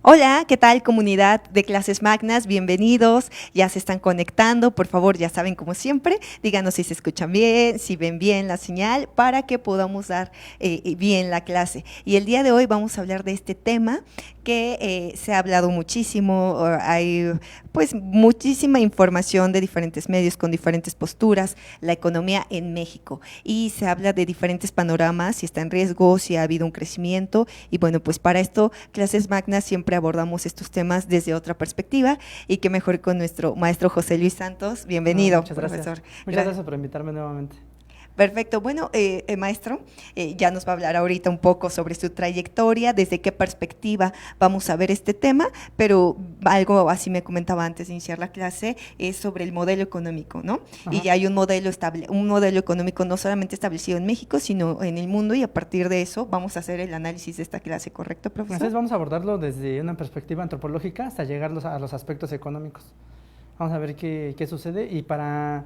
Hola, ¿qué tal comunidad de clases magnas? Bienvenidos, ya se están conectando, por favor, ya saben como siempre, díganos si se escuchan bien, si ven bien la señal, para que podamos dar bien la clase. Y el día de hoy vamos a hablar de este tema que se ha hablado muchísimo, hay pues muchísima información de diferentes medios con diferentes posturas, la economía en México, y se habla de diferentes panoramas, si está en riesgo, si ha habido un crecimiento, y bueno, pues para esto Clases Magnas siempre abordamos estos temas desde otra perspectiva, y qué mejor con nuestro maestro José Luis Santos. Bienvenido, Muchas gracias. profesor. Muchas gracias por invitarme nuevamente. Perfecto. Bueno, maestro, ya nos va a hablar ahorita un poco sobre su trayectoria, desde qué perspectiva vamos a ver este tema, pero algo así me comentaba antes de iniciar la clase, es sobre el modelo económico, ¿no? Ajá. Y ya hay un modelo económico no solamente establecido en México, sino en el mundo, y a partir de eso vamos a hacer el análisis de esta clase, ¿correcto, profesor? Entonces vamos a abordarlo desde una perspectiva antropológica hasta llegar a los aspectos económicos. Vamos a ver qué sucede y para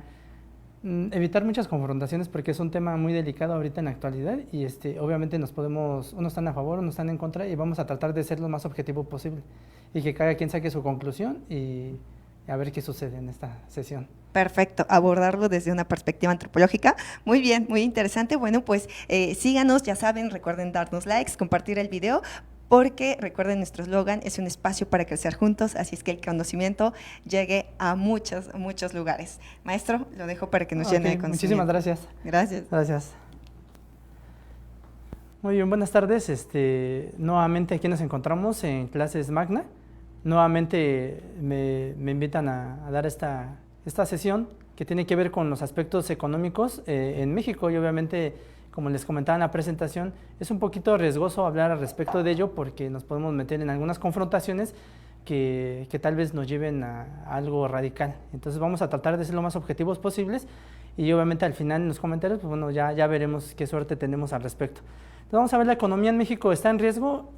evitar muchas confrontaciones, porque es un tema muy delicado ahorita en la actualidad y obviamente unos están a favor, unos están en contra, y vamos a tratar de ser lo más objetivo posible y que cada quien saque su conclusión y a ver qué sucede en esta sesión. Perfecto, abordarlo desde una perspectiva antropológica. Muy bien, muy interesante. Bueno, pues síganos, ya saben, recuerden darnos likes, compartir el video, porque recuerden, nuestro eslogan es un espacio para crecer juntos, así es que el conocimiento llegue a muchos lugares. Maestro, lo dejo para que nos llene de conocimiento. Muchísimas gracias. Gracias. Gracias. Muy bien, buenas tardes. Nuevamente aquí nos encontramos en Clases Magna. Nuevamente me invitan a dar esta sesión que tiene que ver con los aspectos económicos en México, y obviamente, como les comentaba en la presentación, es un poquito riesgoso hablar al respecto de ello porque nos podemos meter en algunas confrontaciones que tal vez nos lleven a algo radical. Entonces vamos a tratar de ser lo más objetivos posibles y obviamente al final en los comentarios, pues bueno, ya veremos qué suerte tenemos al respecto. Entonces vamos a ver, la economía en México está en riesgo.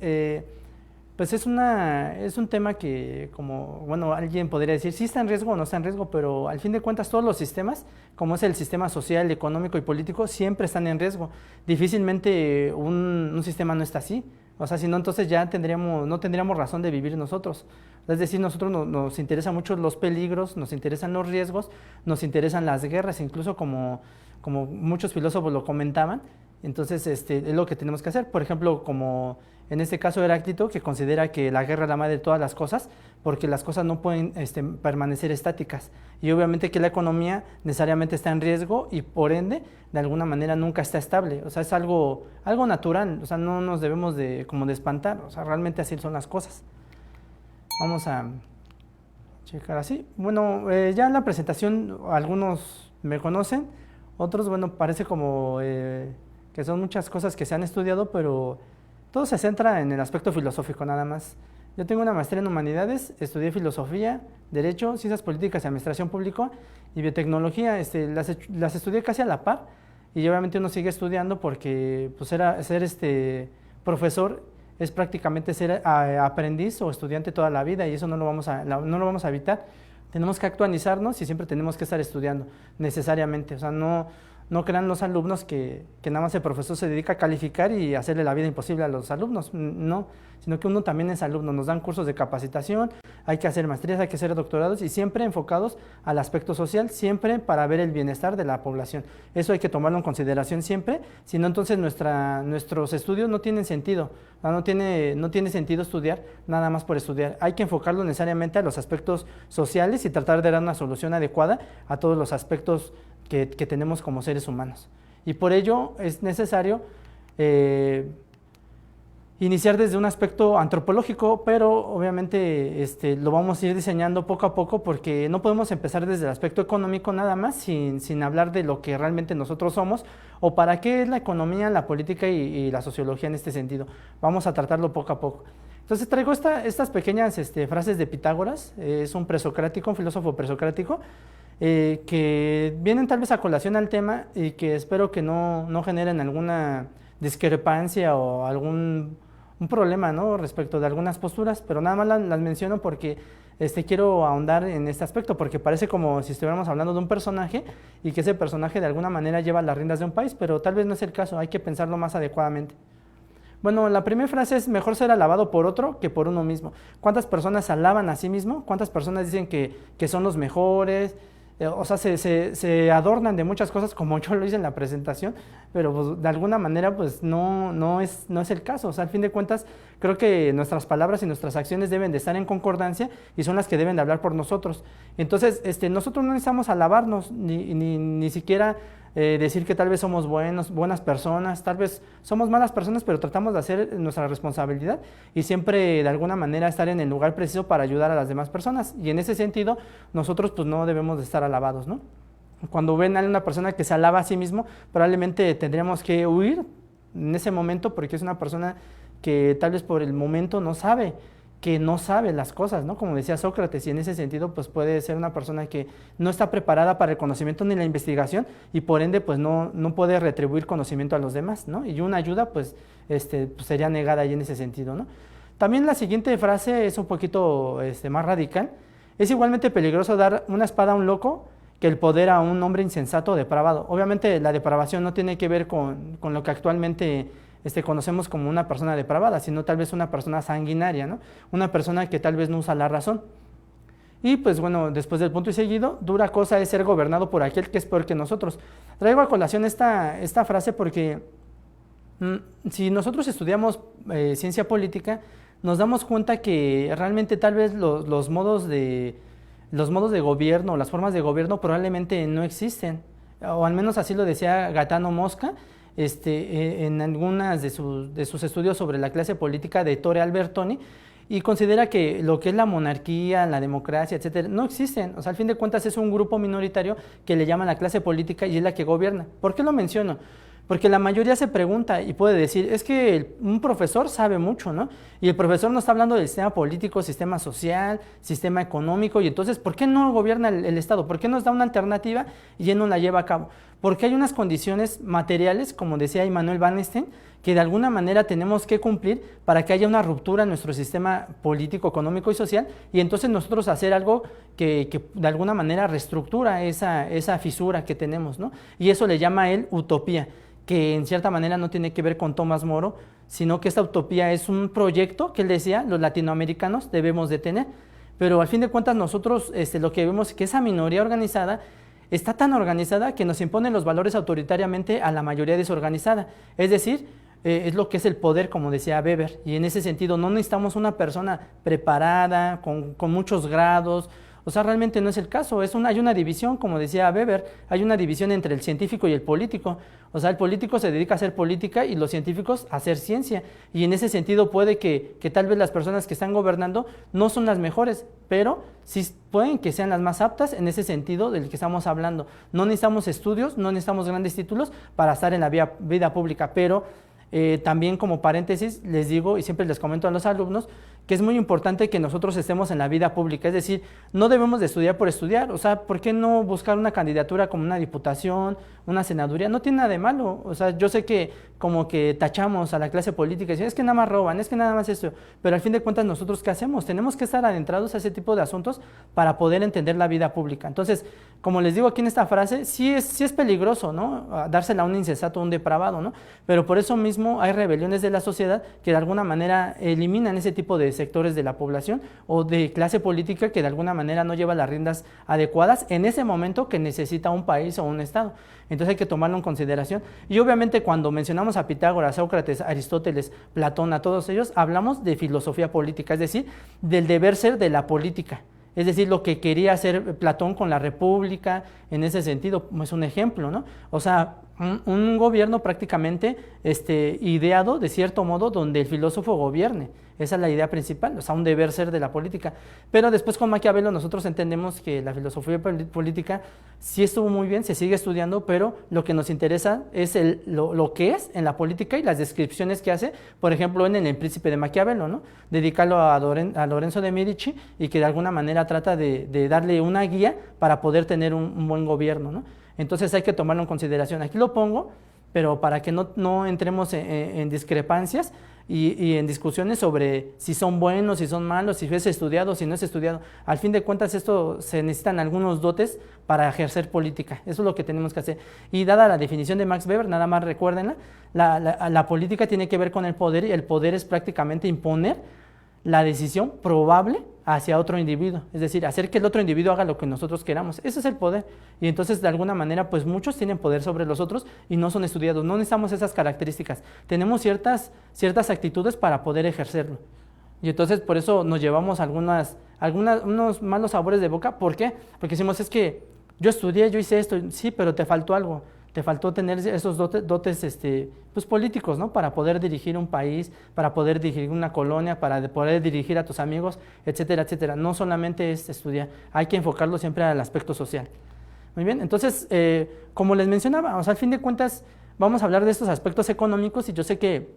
Pues es un tema que, como, bueno, alguien podría decir, sí está en riesgo o no está en riesgo, pero al fin de cuentas todos los sistemas, como es el sistema social, económico y político, siempre están en riesgo. Difícilmente un sistema no está así. O sea, si no, entonces ya no tendríamos razón de vivir nosotros. Es decir, nosotros nos interesan mucho los peligros, nos interesan los riesgos, nos interesan las guerras, incluso como muchos filósofos lo comentaban. Entonces, es lo que tenemos que hacer. Por ejemplo, como en este caso Heráclito, que considera que la guerra es la madre de todas las cosas, porque las cosas no pueden permanecer estáticas. Y obviamente que la economía necesariamente está en riesgo y por ende, de alguna manera nunca está estable. O sea, es algo natural, o sea, no nos debemos de espantar, o sea, realmente así son las cosas. Vamos a checar así. Bueno, ya en la presentación algunos me conocen, otros, bueno, parece como que son muchas cosas que se han estudiado, pero todo se centra en el aspecto filosófico nada más. Yo tengo una maestría en Humanidades, estudié Filosofía, Derecho, Ciencias Políticas y Administración Pública y Biotecnología. Las estudié casi a la par y obviamente uno sigue estudiando porque pues, ser profesor es prácticamente ser aprendiz o estudiante toda la vida, y eso no lo vamos a evitar. Tenemos que actualizarnos y siempre tenemos que estar estudiando necesariamente. O sea, no crean los alumnos que nada más el profesor se dedica a calificar y hacerle la vida imposible a los alumnos, no, sino que uno también es alumno, nos dan cursos de capacitación, hay que hacer maestrías, hay que hacer doctorados y siempre enfocados al aspecto social, siempre para ver el bienestar de la población. Eso hay que tomarlo en consideración siempre, si no entonces nuestros estudios no tienen sentido, no tiene sentido estudiar nada más por estudiar, hay que enfocarlo necesariamente a los aspectos sociales y tratar de dar una solución adecuada a todos los aspectos que tenemos como seres humanos. Y por ello es necesario iniciar desde un aspecto antropológico, pero obviamente lo vamos a ir diseñando poco a poco porque no podemos empezar desde el aspecto económico nada más sin hablar de lo que realmente nosotros somos o para qué es la economía, la política y la sociología en este sentido. Vamos a tratarlo poco a poco. Entonces traigo estas pequeñas frases de Pitágoras, es un presocrático, un filósofo presocrático, que vienen tal vez a colación al tema y que espero que no generen alguna discrepancia o un problema, ¿no?, respecto de algunas posturas, pero nada más las menciono porque quiero ahondar en este aspecto, porque parece como si estuviéramos hablando de un personaje y que ese personaje de alguna manera lleva las riendas de un país, pero tal vez no es el caso, hay que pensarlo más adecuadamente. Bueno, la primera frase es mejor ser alabado por otro que por uno mismo. ¿Cuántas personas alaban a sí mismo? ¿Cuántas personas dicen que son los mejores? O sea, se adornan de muchas cosas, como yo lo hice en la presentación, pero pues, de alguna manera pues no es el caso. O sea, al fin de cuentas, creo que nuestras palabras y nuestras acciones deben de estar en concordancia y son las que deben de hablar por nosotros. Entonces, nosotros no necesitamos alabarnos, ni siquiera decir que tal vez somos buenas personas, tal vez somos malas personas, pero tratamos de hacer nuestra responsabilidad y siempre de alguna manera estar en el lugar preciso para ayudar a las demás personas. Y en ese sentido, nosotros pues no debemos de estar alabados, ¿no? Cuando ven a una persona que se alaba a sí mismo, probablemente tendríamos que huir en ese momento porque es una persona que tal vez por el momento no sabe las cosas, ¿no? Como decía Sócrates, y en ese sentido pues puede ser una persona que no está preparada para el conocimiento ni la investigación y por ende pues no puede retribuir conocimiento a los demás, ¿no? Y una ayuda pues, pues sería negada ahí en ese sentido, ¿no? También la siguiente frase es un poquito más radical. Es igualmente peligroso dar una espada a un loco que el poder a un hombre insensato o depravado. Obviamente la depravación no tiene que ver con lo que actualmente conocemos como una persona depravada, sino tal vez una persona sanguinaria, ¿no? Una persona que tal vez no usa la razón. Y pues bueno, después del punto y seguido, dura cosa es ser gobernado por aquel que es peor que nosotros. Traigo a colación esta frase porque si nosotros estudiamos ciencia política, nos damos cuenta que realmente tal vez los modos de gobierno, las formas de gobierno probablemente no existen, o al menos así lo decía Gaetano Mosca, en algunas de sus estudios sobre la clase política de Ettore Albertoni, y considera que lo que es la monarquía, la democracia, etcétera, no existen. O sea, al fin de cuentas es un grupo minoritario que le llaman la clase política y es la que gobierna. ¿Por qué lo menciono? Porque la mayoría se pregunta y puede decir, es que un profesor sabe mucho, ¿no? Y el profesor no está hablando del sistema político, sistema social, sistema económico, y entonces, ¿por qué no gobierna el Estado? ¿Por qué nos da una alternativa y él no la lleva a cabo? Porque hay unas condiciones materiales, como decía Immanuel Wallerstein, que de alguna manera tenemos que cumplir para que haya una ruptura en nuestro sistema político, económico y social, y entonces nosotros hacer algo que de alguna manera reestructura esa fisura que tenemos, ¿no? Y eso le llama a él utopía, que en cierta manera no tiene que ver con Tomás Moro, sino que esta utopía es un proyecto que él decía, los latinoamericanos debemos de tener, pero al fin de cuentas nosotros lo que vemos es que esa minoría organizada está tan organizada que nos impone los valores autoritariamente a la mayoría desorganizada, es decir, es lo que es el poder, como decía Weber, y en ese sentido no necesitamos una persona preparada, con muchos grados. O sea, realmente no es el caso, hay una división, como decía Weber, hay una división entre el científico y el político. O sea, el político se dedica a hacer política y los científicos a hacer ciencia. Y en ese sentido puede que tal vez las personas que están gobernando no son las mejores, pero sí pueden que sean las más aptas en ese sentido del que estamos hablando. No necesitamos estudios, no necesitamos grandes títulos para estar en la vida pública, pero también como paréntesis les digo y siempre les comento a los alumnos que es muy importante que nosotros estemos en la vida pública, es decir, no debemos de estudiar por estudiar, o sea, ¿por qué no buscar una candidatura como una diputación, una senaduría? No tiene nada de malo, o sea, yo sé que como que tachamos a la clase política y decimos, es que nada más roban, es que nada más esto, pero al fin de cuentas nosotros ¿qué hacemos? Tenemos que estar adentrados a ese tipo de asuntos para poder entender la vida pública. Entonces, como les digo aquí en esta frase, sí es peligroso, ¿no? Dársela a un insensato, a un depravado, ¿no? Pero por eso mismo hay rebeliones de la sociedad que de alguna manera eliminan ese tipo de sectores de la población o de clase política que de alguna manera no lleva las riendas adecuadas en ese momento que necesita un país o un estado. Entonces hay que tomarlo en consideración. Y obviamente cuando mencionamos a Pitágoras, Sócrates, Aristóteles, Platón, a todos ellos, hablamos de filosofía política, es decir, del deber ser de la política. Es decir, lo que quería hacer Platón con la República, en ese sentido, es un ejemplo, ¿no? O sea, un gobierno prácticamente ideado de cierto modo donde el filósofo gobierne. Esa es la idea principal, o sea, un deber ser de la política. Pero después con Maquiavelo nosotros entendemos que la filosofía política sí estuvo muy bien, se sigue estudiando, pero lo que nos interesa es lo que es en la política y las descripciones que hace, por ejemplo, en El Príncipe de Maquiavelo, ¿no? Dedicarlo a Lorenzo de Medici y que de alguna manera trata de darle una guía para poder tener un buen gobierno, ¿no? Entonces hay que tomarlo en consideración. Aquí lo pongo, pero para que no entremos en discrepancias, y en discusiones sobre si son buenos, si son malos, si es estudiado, si no es estudiado. Al fin de cuentas, esto se necesitan algunos dotes para ejercer política. Eso es lo que tenemos que hacer. Y dada la definición de Max Weber, nada más recuérdenla, la política tiene que ver con el poder, y el poder es prácticamente imponer la decisión probable hacia otro individuo, es decir, hacer que el otro individuo haga lo que nosotros queramos. Ese es el poder. Y entonces, de alguna manera, pues muchos tienen poder sobre los otros y no son estudiados. No necesitamos esas características. Tenemos ciertas actitudes para poder ejercerlo. Y entonces, por eso nos llevamos unos malos sabores de boca. ¿Por qué? Porque decimos, es que yo estudié, yo hice esto, sí, pero te faltó algo. Te faltó tener esos dotes pues políticos, ¿no? Para poder dirigir un país, para poder dirigir una colonia, para poder dirigir a tus amigos, etcétera, etcétera. No solamente es estudiar, hay que enfocarlo siempre al aspecto social. Muy bien, entonces, como les mencionaba, o sea, al fin de cuentas, vamos a hablar de estos aspectos económicos, y yo sé que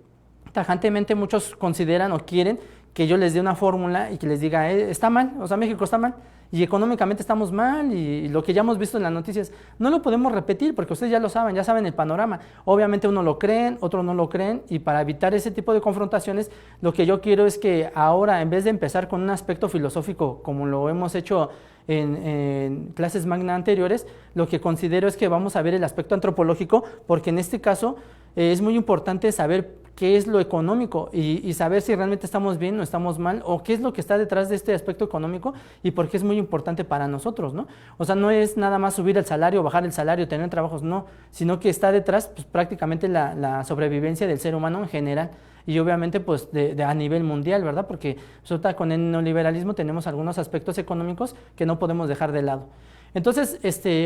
tajantemente muchos consideran o quieren que yo les dé una fórmula y que les diga, está mal, o sea, México está mal, y económicamente estamos mal, y lo que ya hemos visto en las noticias, no lo podemos repetir porque ustedes ya lo saben, ya saben el panorama. Obviamente uno lo creen, otros no lo creen, y para evitar ese tipo de confrontaciones, lo que yo quiero es que ahora, en vez de empezar con un aspecto filosófico, como lo hemos hecho en clases magna anteriores, lo que considero es que vamos a ver el aspecto antropológico, porque en este caso es muy importante saber qué es lo económico y saber si realmente estamos bien o estamos mal, o qué es lo que está detrás de este aspecto económico y por qué es muy importante para nosotros, ¿no? O sea, no es nada más subir el salario, bajar el salario, tener trabajos, no, sino que está detrás pues, prácticamente la sobrevivencia del ser humano en general, y obviamente pues a nivel mundial, ¿verdad? Porque pues, con el neoliberalismo tenemos algunos aspectos económicos que no podemos dejar de lado. Entonces,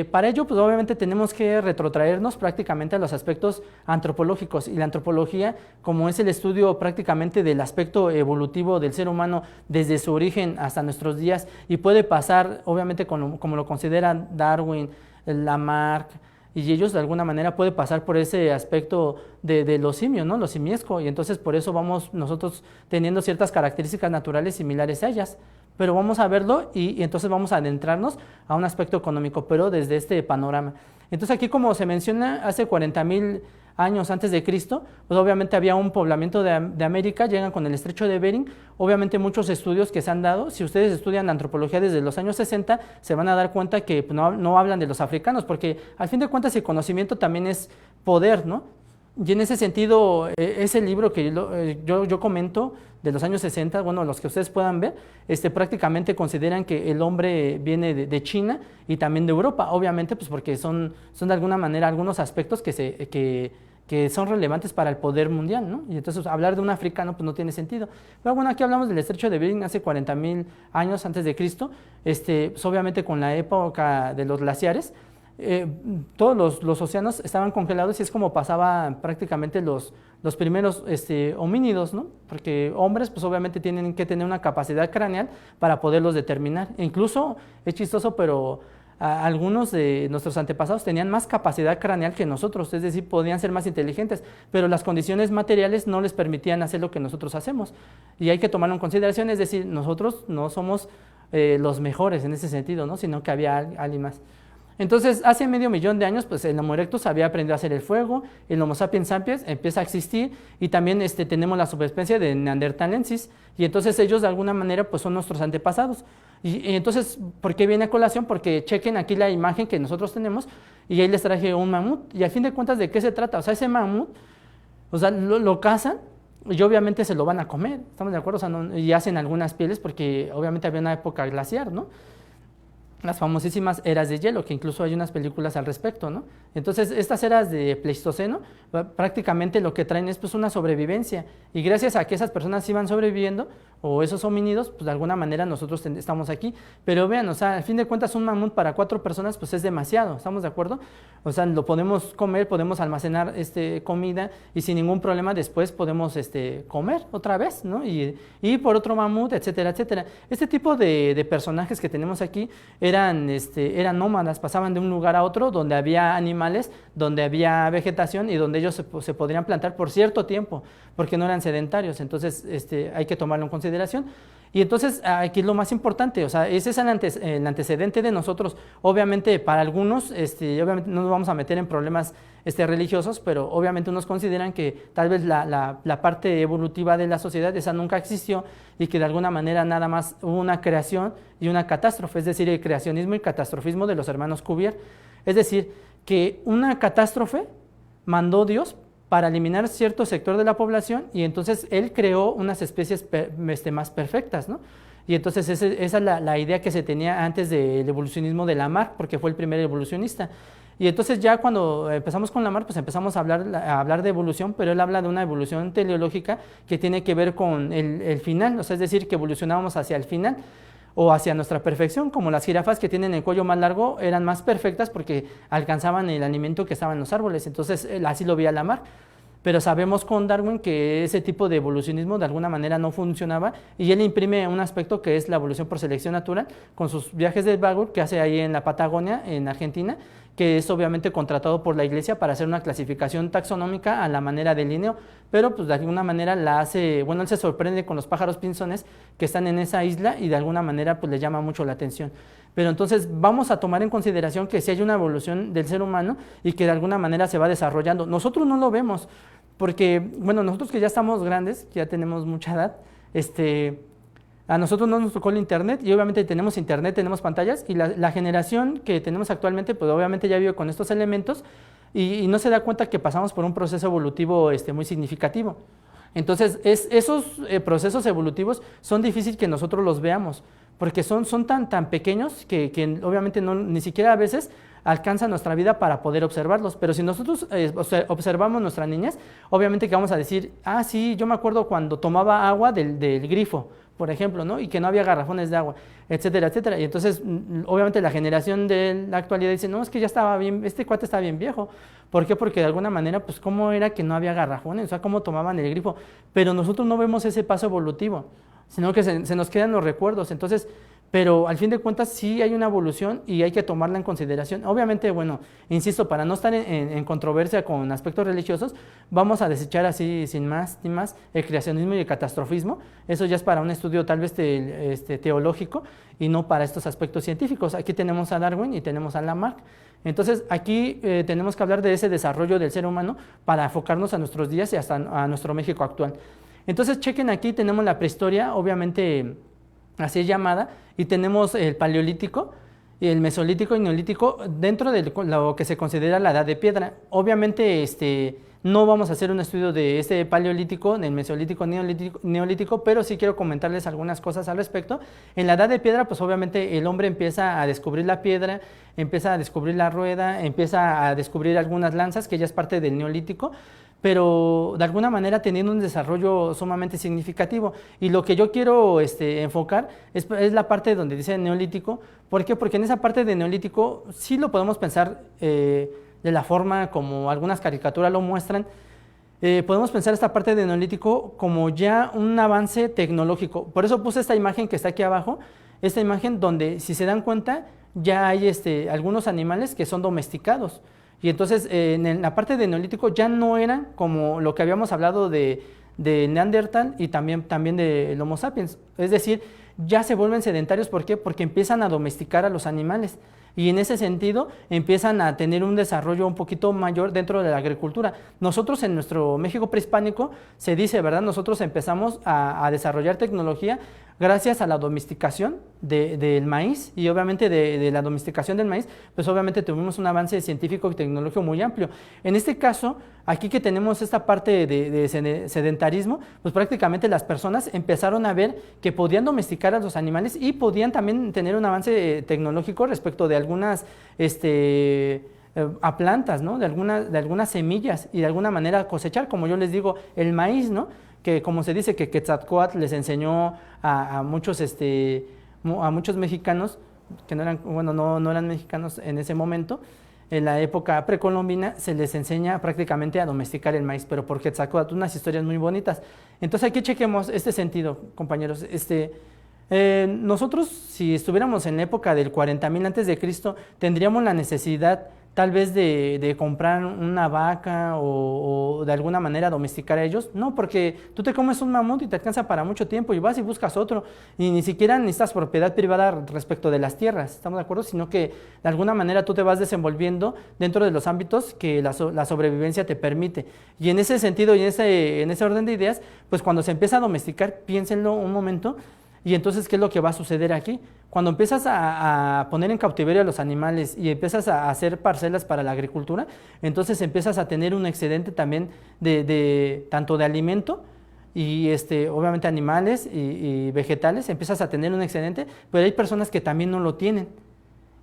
para ello, pues obviamente tenemos que retrotraernos prácticamente a los aspectos antropológicos, y la antropología, como es el estudio prácticamente del aspecto evolutivo del ser humano desde su origen hasta nuestros días, y puede pasar, obviamente, como lo consideran Darwin, Lamarck, y ellos de alguna manera puede pasar por ese aspecto de los simios, ¿no? Lo simiesco, y entonces por eso vamos nosotros teniendo ciertas características naturales similares a ellas. Pero vamos a verlo y entonces vamos a adentrarnos a un aspecto económico, pero desde este panorama. Entonces aquí, como se menciona, hace 40,000 años antes de Cristo, pues obviamente había un poblamiento de América, llegan con el estrecho de Bering. Obviamente muchos estudios que se han dado, si ustedes estudian antropología desde los años 60, se van a dar cuenta que pues, no hablan de los africanos, porque al fin de cuentas el conocimiento también es poder, ¿no? Y en ese sentido, ese libro que yo comento de los años 60, bueno, los que ustedes puedan ver, prácticamente consideran que el hombre viene de China y también de Europa, obviamente, pues porque son de alguna manera algunos aspectos que son relevantes para el poder mundial, ¿no? Y entonces hablar de un africano pues no tiene sentido. Pero bueno, aquí hablamos del estrecho de Bering hace 40,000 años antes de Cristo, pues obviamente con la época de los glaciares. Todos los océanos estaban congelados, y es como pasaba prácticamente los primeros homínidos, ¿no? Porque hombres pues obviamente tienen que tener una capacidad craneal para poderlos determinar. E incluso es chistoso, pero algunos de nuestros antepasados tenían más capacidad craneal que nosotros, es decir, podían ser más inteligentes, pero las condiciones materiales no les permitían hacer lo que nosotros hacemos, y hay que tomarlo en consideración. Es decir, nosotros no somos los mejores en ese sentido, ¿no? Sino que había alguien más. Entonces, hace 500,000 de años, pues el Homo erectus había aprendido a hacer el fuego, el Homo sapiens sapiens empieza a existir, y también tenemos la subespecie de Neanderthalensis, y entonces ellos de alguna manera pues son nuestros antepasados. Y entonces, ¿por qué viene a colación? Porque chequen aquí la imagen que nosotros tenemos, y ahí les traje un mamut, y al fin de cuentas, ¿de qué se trata? O sea, ese mamut, o sea, lo cazan, y obviamente se lo van a comer, ¿estamos de acuerdo? O sea, y hacen algunas pieles, porque obviamente había una época glaciar, ¿no? Las famosísimas eras de hielo, que incluso hay unas películas al respecto, ¿no? Entonces, estas eras de Pleistoceno prácticamente lo que traen es pues una sobrevivencia, y gracias a que esas personas iban sobreviviendo, o esos homínidos, pues de alguna manera nosotros estamos aquí. Pero vean, o sea, al fin de cuentas un mamut para 4 personas pues es demasiado, ¿estamos de acuerdo? O sea, lo podemos comer, podemos almacenar comida, y sin ningún problema después podemos comer otra vez, ¿no? Y por otro mamut, etcétera, etcétera. Este tipo de personajes que tenemos aquí eran nómadas, pasaban de un lugar a otro donde había animales, donde había vegetación, y donde ellos se podrían plantar por cierto tiempo, porque no eran sedentarios. Entonces hay que tomarlo en consideración. Y entonces aquí es lo más importante, o sea, ese es el antecedente de nosotros. Obviamente para algunos, obviamente no nos vamos a meter en problemas religiosos, pero obviamente unos consideran que tal vez la parte evolutiva de la sociedad, esa nunca existió y que de alguna manera nada más hubo una creación y una catástrofe, es decir, el creacionismo y catastrofismo de los hermanos Cuvier. Es decir, que una catástrofe mandó Dios para eliminar cierto sector de la población y entonces él creó unas especies más perfectas, ¿no? Y entonces esa es la idea que se tenía antes del evolucionismo de Lamarck, porque fue el primer evolucionista. Y entonces ya cuando empezamos con Lamarck, pues empezamos a hablar de evolución, pero él habla de una evolución teleológica que tiene que ver con el final, o sea, es decir, que evolucionábamos hacia el final o hacia nuestra perfección, como las jirafas que tienen el cuello más largo eran más perfectas porque alcanzaban el alimento que estaba en los árboles, entonces así lo veía Lamarck. Pero sabemos con Darwin que ese tipo de evolucionismo de alguna manera no funcionaba y él imprime un aspecto que es la evolución por selección natural con sus viajes de Bagur que hace ahí en la Patagonia, en Argentina, que es obviamente contratado por la Iglesia para hacer una clasificación taxonómica a la manera de Linneo, pero pues de alguna manera la hace, bueno, él se sorprende con los pájaros pinzones que están en esa isla y de alguna manera pues le llama mucho la atención. Pero entonces vamos a tomar en consideración que sí hay una evolución del ser humano y que de alguna manera se va desarrollando. Nosotros no lo vemos, porque, bueno, nosotros que ya estamos grandes, que ya tenemos mucha edad, a nosotros no nos tocó el internet y obviamente tenemos internet, tenemos pantallas y la generación que tenemos actualmente, pues obviamente ya vive con estos elementos y no se da cuenta que pasamos por un proceso evolutivo muy significativo. Entonces, esos procesos evolutivos son difíciles que nosotros los veamos, porque son tan pequeños que obviamente ni siquiera a veces alcanza nuestra vida para poder observarlos, pero si nosotros observamos nuestra niñez, obviamente que vamos a decir, sí, yo me acuerdo cuando tomaba agua del grifo, por ejemplo, ¿no? Y que no había garrafones de agua, etcétera, etcétera. Y entonces, obviamente la generación de la actualidad dice, no, es que ya estaba bien, este cuate está bien viejo. ¿Por qué? Porque de alguna manera, pues, ¿cómo era que no había garrafones? O sea, ¿cómo tomaban el grifo? Pero nosotros no vemos ese paso evolutivo, sino que se nos quedan los recuerdos. Entonces, pero al fin de cuentas sí hay una evolución y hay que tomarla en consideración. Obviamente, bueno, insisto, para no estar en controversia con aspectos religiosos, vamos a desechar así, sin más ni más, el creacionismo y el catastrofismo. Eso ya es para un estudio tal vez teológico y no para estos aspectos científicos. Aquí tenemos a Darwin y tenemos a Lamarck. Entonces, aquí tenemos que hablar de ese desarrollo del ser humano para enfocarnos a nuestros días y hasta a nuestro México actual. Entonces, chequen aquí, tenemos la prehistoria, obviamente así es llamada, y tenemos el paleolítico, el mesolítico y neolítico dentro de lo que se considera la edad de piedra. Obviamente no vamos a hacer un estudio de este paleolítico, del mesolítico, neolítico, pero sí quiero comentarles algunas cosas al respecto. En la edad de piedra, pues obviamente el hombre empieza a descubrir la piedra, empieza a descubrir la rueda, empieza a descubrir algunas lanzas, que ya es parte del neolítico, pero de alguna manera teniendo un desarrollo sumamente significativo. Y lo que yo quiero enfocar es la parte donde dice neolítico. ¿Por qué? Porque en esa parte de neolítico sí lo podemos pensar de la forma como algunas caricaturas lo muestran. Podemos pensar esta parte de neolítico como ya un avance tecnológico. Por eso puse esta imagen que está aquí abajo, esta imagen donde, si se dan cuenta, ya hay algunos animales que son domesticados. Y entonces en la parte de neolítico ya no eran como lo que habíamos hablado de Neandertal y también del Homo sapiens. Es decir, ya se vuelven sedentarios. ¿Por qué? Porque empiezan a domesticar a los animales. Y en ese sentido empiezan a tener un desarrollo un poquito mayor dentro de la agricultura. Nosotros en nuestro México prehispánico se dice, ¿verdad? Nosotros empezamos a desarrollar tecnología gracias a la domesticación del maíz y obviamente de la domesticación del maíz, pues obviamente tuvimos un avance científico y tecnológico muy amplio. En este caso, aquí que tenemos esta parte de sedentarismo, pues prácticamente las personas empezaron a ver que podían domesticar a los animales y podían también tener un avance tecnológico respecto de algunas a plantas, ¿no? de algunas semillas y de alguna manera cosechar, como yo les digo, el maíz, ¿no? Que como se dice que Quetzalcóatl les enseñó a muchos mexicanos que no eran mexicanos en ese momento. En la época precolombina se les enseña prácticamente a domesticar el maíz, pero por Quetzalcóatl, unas historias muy bonitas. Entonces aquí chequemos este sentido, compañeros. Nosotros, si estuviéramos en la época del 40,000 antes de Cristo, tendríamos la necesidad tal vez de comprar una vaca o de alguna manera domesticar a ellos. No, porque tú te comes un mamut y te alcanza para mucho tiempo y vas y buscas otro y ni siquiera necesitas propiedad privada respecto de las tierras, ¿estamos de acuerdo? Sino que de alguna manera tú te vas desenvolviendo dentro de los ámbitos que la sobrevivencia te permite. Y en ese sentido y en ese orden de ideas, pues cuando se empieza a domesticar, piénsenlo un momento. Y entonces, ¿qué es lo que va a suceder aquí? Cuando empiezas a poner en cautiverio a los animales y empiezas a hacer parcelas para la agricultura, entonces empiezas a tener un excedente también tanto de alimento y obviamente animales y vegetales, empiezas a tener un excedente, pero hay personas que también no lo tienen.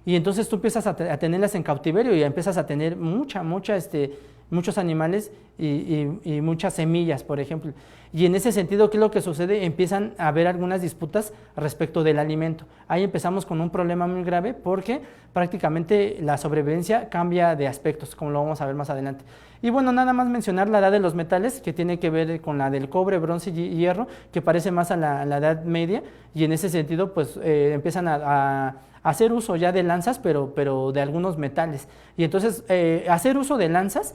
Y entonces tú empiezas a tenerlas en cautiverio y empiezas a tener muchos animales y muchas semillas, por ejemplo. Y en ese sentido, ¿qué es lo que sucede? Empiezan a haber algunas disputas respecto del alimento. Ahí empezamos con un problema muy grave porque prácticamente la sobrevivencia cambia de aspectos, como lo vamos a ver más adelante. Y bueno, nada más mencionar la edad de los metales, que tiene que ver con la del cobre, bronce y hierro, que parece más a la Edad Media, y en ese sentido, pues empiezan a hacer uso ya de lanzas, pero de algunos metales. Y entonces, hacer uso de lanzas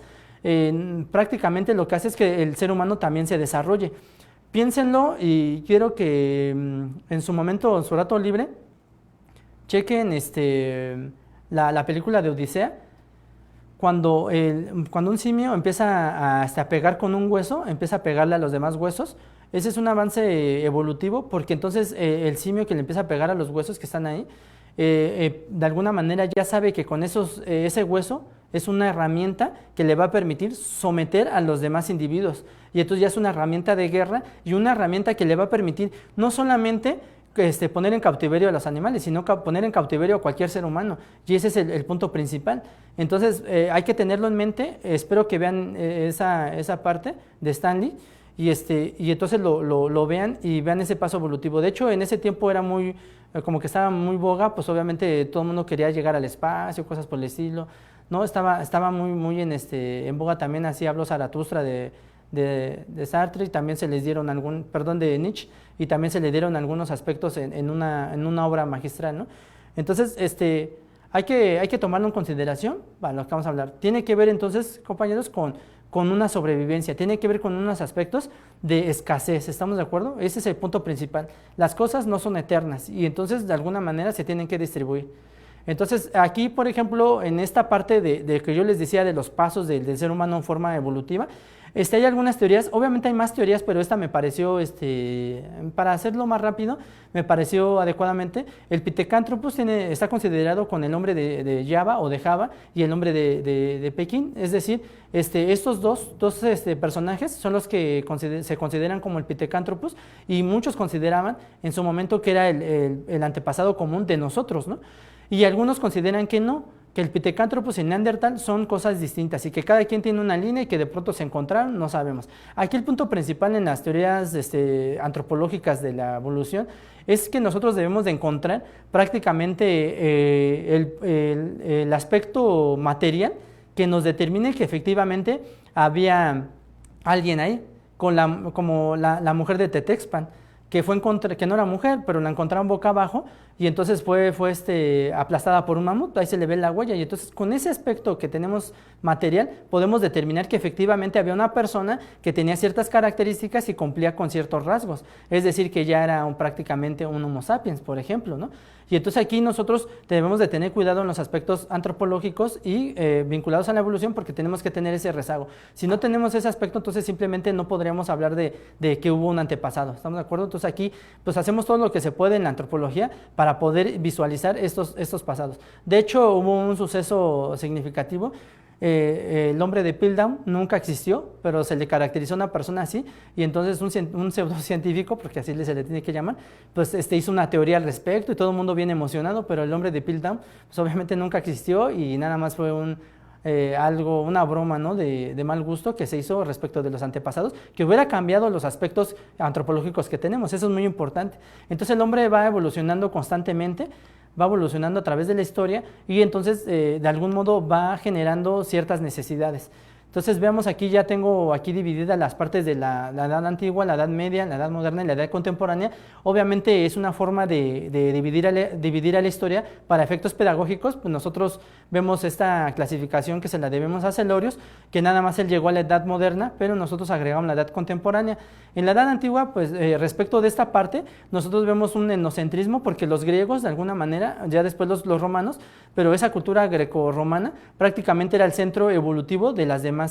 prácticamente lo que hace es que el ser humano también se desarrolle. Piénsenlo y quiero que en su momento, en su rato libre, chequen la película de Odisea. Cuando un simio empieza a pegar con un hueso, empieza a pegarle a los demás huesos. Ese es un avance evolutivo, porque entonces el simio que le empieza a pegar a los huesos que están ahí, de alguna manera ya sabe que con ese hueso es una herramienta que le va a permitir someter a los demás individuos. Y entonces ya es una herramienta de guerra y una herramienta que le va a permitir no solamente poner en cautiverio a los animales, sino poner en cautiverio a cualquier ser humano. Y ese es el punto principal. Entonces hay que tenerlo en mente. Espero que vean esa parte de Stan Lee y entonces lo vean y vean ese paso evolutivo. De hecho, en ese tiempo era como que estaba muy boga, pues obviamente todo el mundo quería llegar al espacio, cosas por el estilo. No, estaba muy en boga también, así habló Zaratustra de Sartre, y también se les dieron de Nietzsche, y también se le dieron algunos aspectos en una obra magistral, ¿no? Entonces, hay que tomarlo en consideración, lo que vamos a hablar. Tiene que ver entonces, compañeros, con una sobrevivencia, tiene que ver con unos aspectos de escasez, ¿estamos de acuerdo? Ese es el punto principal. Las cosas no son eternas y entonces de alguna manera se tienen que distribuir. Entonces, aquí, por ejemplo, en esta parte de que yo les decía de los pasos del ser humano en forma evolutiva, hay algunas teorías, obviamente hay más teorías, pero esta me pareció, para hacerlo más rápido, me pareció adecuadamente. El Pithecanthropus está considerado con el nombre de Java o de Java y el nombre de Pekín, es decir, estos dos personajes son los que se consideran como el Pithecanthropus, y muchos consideraban en su momento que era el antepasado común de nosotros, ¿no? Y algunos consideran que no, que el Pithecanthropus y el Neandertal son cosas distintas y que cada quien tiene una línea y que de pronto se encontraron, no sabemos. Aquí el punto principal en las teorías antropológicas de la evolución es que nosotros debemos de encontrar prácticamente el aspecto material que nos determine que efectivamente había alguien ahí, como la mujer de Tetexpan, que no era mujer, pero la encontraron boca abajo, y entonces fue aplastada por un mamut. Ahí se le ve la huella, y entonces con ese aspecto que tenemos material podemos determinar que efectivamente había una persona que tenía ciertas características y cumplía con ciertos rasgos, es decir, que ya era prácticamente un Homo sapiens, por ejemplo, ¿no? Y entonces aquí nosotros debemos de tener cuidado en los aspectos antropológicos y vinculados a la evolución, porque tenemos que tener ese rezago. Si no tenemos ese aspecto, entonces simplemente no podríamos hablar de que hubo un antepasado, ¿estamos de acuerdo? Entonces aquí pues hacemos todo lo que se puede en la antropología para poder visualizar estos pasados. De hecho, hubo un suceso significativo. El hombre de Piltdown nunca existió, pero se le caracterizó a una persona así, y entonces un pseudocientífico, porque así se le tiene que llamar, pues hizo una teoría al respecto y todo el mundo bien emocionado, pero el hombre de Piltdown pues obviamente nunca existió y nada más fue una broma, ¿no?, de mal gusto que se hizo respecto de los antepasados, que hubiera cambiado los aspectos antropológicos que tenemos. Eso es muy importante. Entonces el hombre va evolucionando constantemente, va evolucionando a través de la historia, y entonces de algún modo va generando ciertas necesidades. Entonces veamos aquí, ya tengo aquí divididas las partes de la Edad Antigua, la Edad Media, la Edad Moderna y la Edad Contemporánea. Obviamente es una forma de dividir a la historia para efectos pedagógicos. Pues nosotros vemos esta clasificación que se la debemos a Celorius, que nada más él llegó a la Edad Moderna, pero nosotros agregamos la Edad Contemporánea. En la Edad Antigua, pues respecto de esta parte, nosotros vemos un etnocentrismo, porque los griegos de alguna manera, ya después los romanos, pero esa cultura grecorromana prácticamente era el centro evolutivo de las demás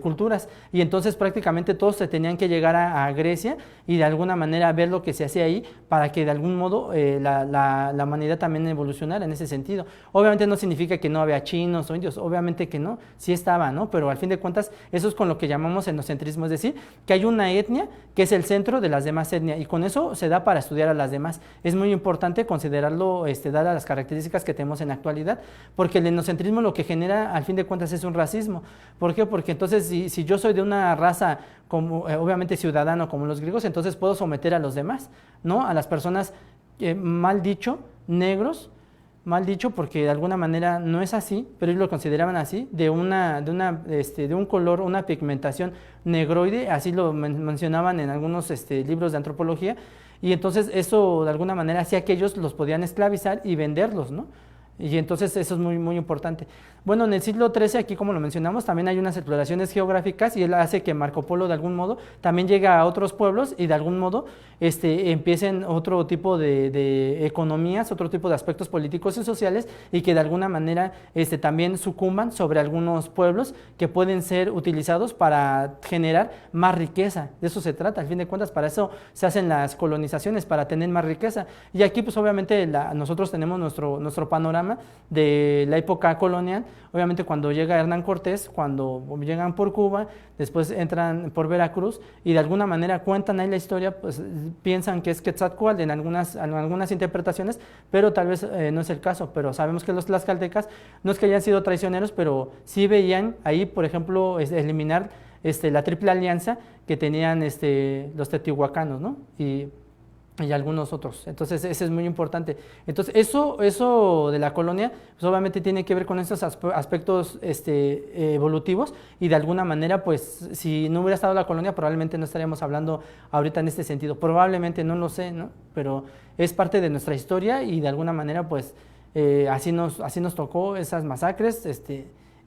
culturas, y entonces prácticamente todos se tenían que llegar a Grecia y de alguna manera ver lo que se hacía ahí para que de algún modo la humanidad también evolucionara en ese sentido. Obviamente no significa que no había chinos o indios, obviamente que no, sí estaba, ¿no? Pero al fin de cuentas eso es con lo que llamamos etnocentrismo, es decir, que hay una etnia que es el centro de las demás etnias, y con eso se da para estudiar a las demás. Es muy importante considerarlo, dadas las características que tenemos en la actualidad, porque el etnocentrismo lo que genera al fin de cuentas es un racismo. ¿Por qué? Porque entonces si yo soy de una raza como obviamente ciudadano como los griegos, entonces puedo someter a los demás, ¿no? A las personas, mal dicho, negros, mal dicho porque de alguna manera no es así, pero ellos lo consideraban así, de un color, una pigmentación negroide, así lo mencionaban en algunos libros de antropología, y entonces eso de alguna manera hacía que ellos los podían esclavizar y venderlos, ¿no? Y entonces eso es muy, muy importante. Bueno, en el siglo XIII, aquí como lo mencionamos, también hay unas exploraciones geográficas, y él hace que Marco Polo de algún modo también llegue a otros pueblos y de algún modo empiecen otro tipo de economías, otro tipo de aspectos políticos y sociales, y que de alguna manera también sucumban sobre algunos pueblos que pueden ser utilizados para generar más riqueza. De eso se trata, al fin de cuentas, para eso se hacen las colonizaciones, para tener más riqueza. Y aquí pues obviamente nosotros tenemos nuestro panorama de la época colonial. Obviamente cuando llega Hernán Cortés, cuando llegan por Cuba, después entran por Veracruz y de alguna manera cuentan ahí la historia, pues piensan que es Quetzalcóatl en algunas interpretaciones, pero tal vez no es el caso. Pero sabemos que los tlaxcaltecas no es que hayan sido traicioneros, pero sí veían ahí, por ejemplo, eliminar la triple alianza que tenían los teotihuacanos, ¿no? Y algunos otros. Entonces, eso es muy importante. Entonces, eso de la colonia, pues obviamente tiene que ver con estos aspectos evolutivos, y de alguna manera, pues, si no hubiera estado la colonia, probablemente no estaríamos hablando ahorita en este sentido. Probablemente, no lo sé, ¿no? Pero es parte de nuestra historia, y de alguna manera, pues, así nos tocó esas masacres,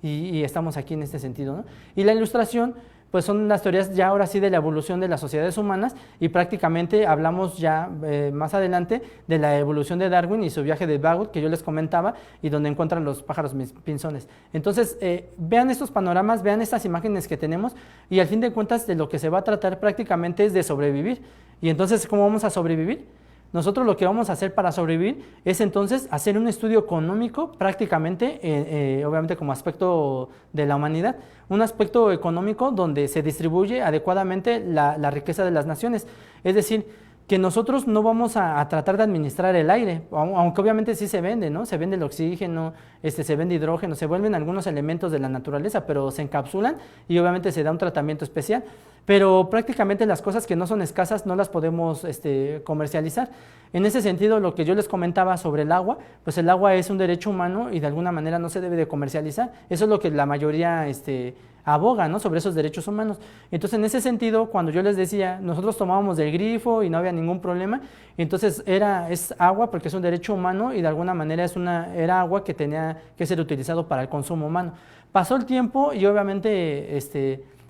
y estamos aquí en este sentido, ¿no? Y la ilustración, pues son las teorías ya ahora sí de la evolución de las sociedades humanas, y prácticamente hablamos ya más adelante de la evolución de Darwin y su viaje de Bagot, que yo les comentaba, y donde encuentran los pájaros pinzones. Entonces, vean estos panoramas, vean estas imágenes que tenemos, y al fin de cuentas de lo que se va a tratar prácticamente es de sobrevivir. Y entonces, ¿cómo vamos a sobrevivir? Nosotros lo que vamos a hacer para sobrevivir es entonces hacer un estudio económico prácticamente, obviamente como aspecto de la humanidad, un aspecto económico donde se distribuye adecuadamente la riqueza de las naciones. Es decir, que nosotros no vamos a tratar de administrar el aire, aunque obviamente sí se vende, ¿no? Se vende el oxígeno, se vende hidrógeno, se vuelven algunos elementos de la naturaleza, pero se encapsulan y obviamente se da un tratamiento especial. Pero prácticamente las cosas que no son escasas no las podemos comercializar. En ese sentido, lo que yo les comentaba sobre el agua, pues el agua es un derecho humano y de alguna manera no se debe de comercializar. Eso es lo que la mayoría aboga, ¿no? Sobre esos derechos humanos. Entonces, en ese sentido, cuando yo les decía, nosotros tomábamos del grifo y no había ningún problema, entonces es agua porque es un derecho humano y de alguna manera era agua que tenía que ser utilizado para el consumo humano. Pasó el tiempo y obviamente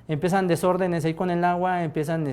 empiezan desórdenes ahí con el agua, empiezan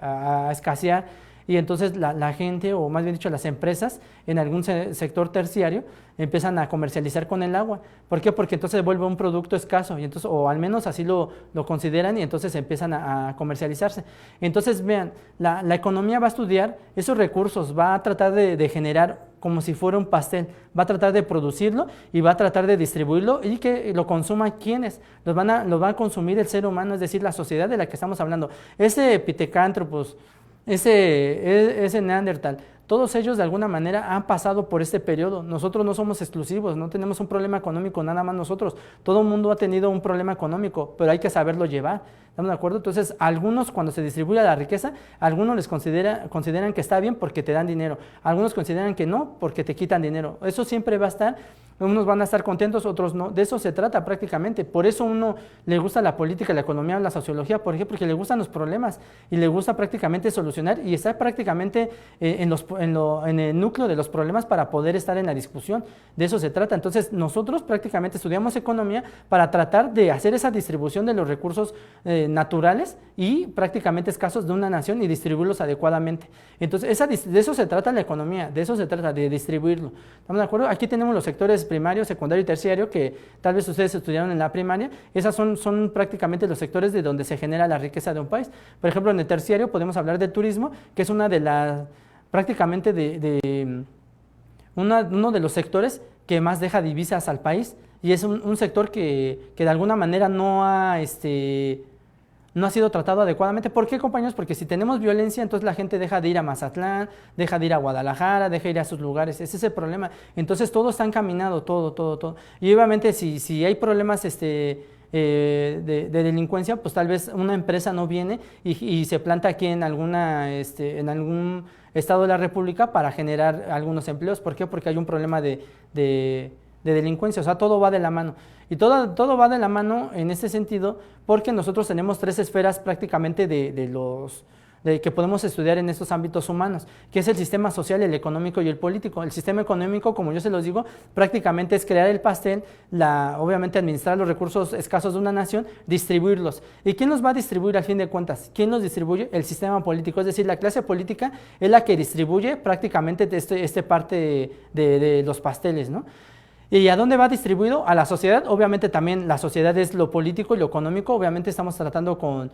a escasear, y entonces la gente, o más bien dicho las empresas en algún sector terciario empiezan a comercializar con el agua. ¿Por qué? Porque entonces vuelve un producto escaso, y entonces, o al menos así lo consideran, y entonces empiezan a comercializarse. Entonces vean, la economía va a estudiar esos recursos, va a tratar de generar como si fuera un pastel, va a tratar de producirlo y va a tratar de distribuirlo, y que lo consuman quienes, lo va a consumir el ser humano, es decir, la sociedad de la que estamos hablando. Ese Pithecanthropus, ese Neandertal, todos ellos de alguna manera han pasado por este periodo. Nosotros no somos exclusivos, no tenemos un problema económico nada más nosotros. Todo el mundo ha tenido un problema económico, pero hay que saberlo llevar. ¿Estamos de acuerdo? Entonces, algunos cuando se distribuye la riqueza, algunos consideran que está bien porque te dan dinero, algunos consideran que no porque te quitan dinero. Eso siempre va a estar, unos van a estar contentos, otros no. De eso se trata prácticamente. Por eso uno le gusta la política, la economía, la sociología, por ejemplo, porque le gustan los problemas y le gusta prácticamente solucionar y estar prácticamente en el núcleo de los problemas para poder estar en la discusión. De eso se trata. Entonces, nosotros prácticamente estudiamos economía para tratar de hacer esa distribución de los recursos naturales y prácticamente escasos de una nación y distribuirlos adecuadamente. Entonces, de eso se trata la economía, de eso se trata, de distribuirlo. ¿Estamos de acuerdo? Aquí tenemos los sectores primario, secundario y terciario, que tal vez ustedes estudiaron en la primaria. Esas son prácticamente los sectores de donde se genera la riqueza de un país. Por ejemplo, en el terciario podemos hablar del turismo, que es una de las, prácticamente uno de los sectores que más deja divisas al país, y es un sector que de alguna manera no ha sido tratado adecuadamente. ¿Por qué, compañeros? Porque si tenemos violencia, entonces la gente deja de ir a Mazatlán, deja de ir a Guadalajara, deja de ir a sus lugares. Ese es el problema. Entonces todo está encaminado, todo. Y obviamente si hay problemas de delincuencia, pues tal vez una empresa no viene y se planta aquí en algún estado de la República para generar algunos empleos. ¿Por qué? Porque hay un problema de delincuencia. O sea, todo va de la mano. Y todo va de la mano en ese sentido, porque nosotros tenemos 3 esferas prácticamente que podemos estudiar en estos ámbitos humanos, que es el sistema social, el económico y el político. El sistema económico, como yo se los digo, prácticamente es crear el pastel, obviamente administrar los recursos escasos de una nación, distribuirlos. ¿Y quién los va a distribuir al fin de cuentas? ¿Quién los distribuye? El sistema político, es decir, la clase política es la que distribuye prácticamente este parte de los pasteles, ¿no? ¿Y a dónde va distribuido? A la sociedad. Obviamente también la sociedad es lo político y lo económico. Obviamente estamos tratando con